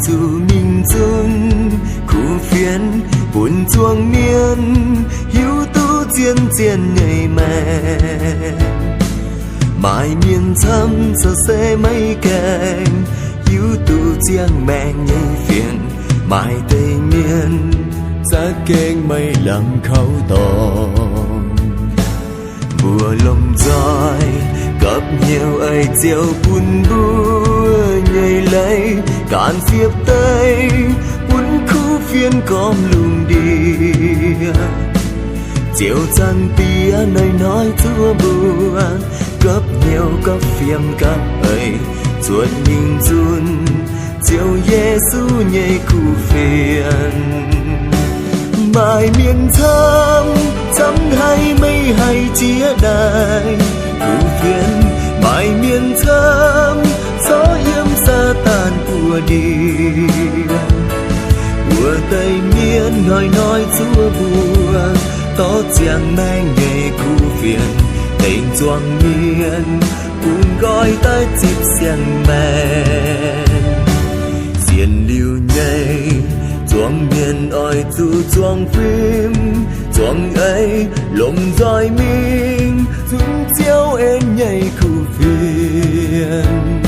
chủ mình dun khu phiền buồn chuông miên hiu tu chiến chiến nhảy mèn mãi miên thăm giờ sẽ mấy cành hiu tu chiang mẹ nhảy phiền mãi tây miên giá kênh mây làm khâu tòn mùa lồng roi gặp nhiều ấy chiều buồn bua nhảy lấy cạn phiếp tây buồn khu phiên com lùng đi chiều trăng tia nơi nói chúa buồn gặp nhiều gặp phiêm gặp ấy chuột nhìn run chiều Giêsu nhảy khu phiền mãi miền thăm chẳng hay mây hay chia đài khu phiền mãi miền thăm gió yếm xa tàn của đi mùa tây miên nói chúa buồn tó chàng mang nghề khu phiền tình choang miên cùng gọi ta chịp xiang mèn xiên liu nhây choang miên oi chu choang phim choang ấy lồng roi mình dũng chiếu em nhảy khu phiền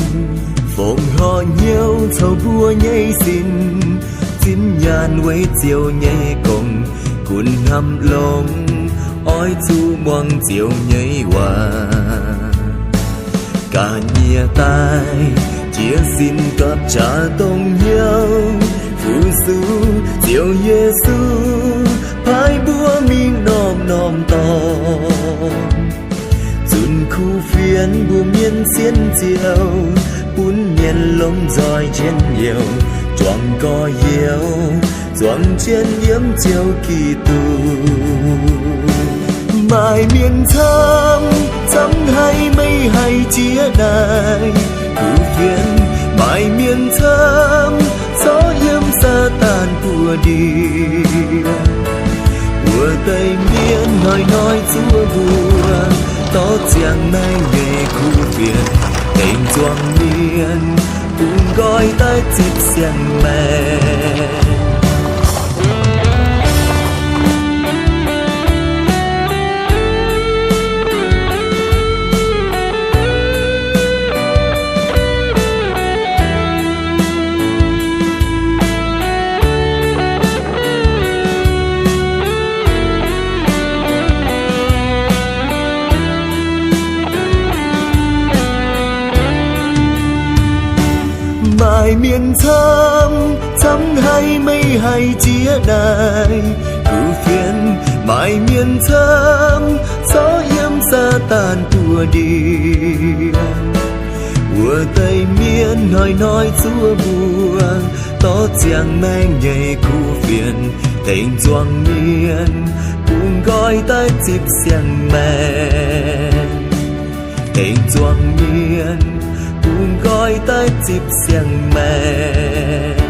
phong họ nhau thầu bua nhảy xin chín nhàn quấy chiều nhảy cùng cuốn hầm lông oi chu mong chiều nhảy hòa cả nhia tai chia xin cặp trả tông nhau phụ su chiều Giêsu phai búa mình nom tòn chun khu phiền bùa miên xiên chiều bún miên lông roi trên nhiều choàng co yêu choàng trên yếm chiều kỳ tù mãi miền thăm chẳng hay mây hay chia đài khu phiền mãi miền thăm gió yếm xa tàn của đi mùa tây miên nói chúa buồn tó chàng mang nghề khu phiền tình choang miên cùng gọi ta chịp xiang mèn mãi miền thăm chẳng hay mây hay chia đài khu phiền mãi miền thăm gió yếm xa tàn của đi mùa tây miên nói chúa buồn tó chàng mang nhảy khu phiền tình choang miên cùng gọi ta chịp xiang mèn tình choang miên cùng gọi ta chịp xiang mèn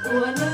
của nơi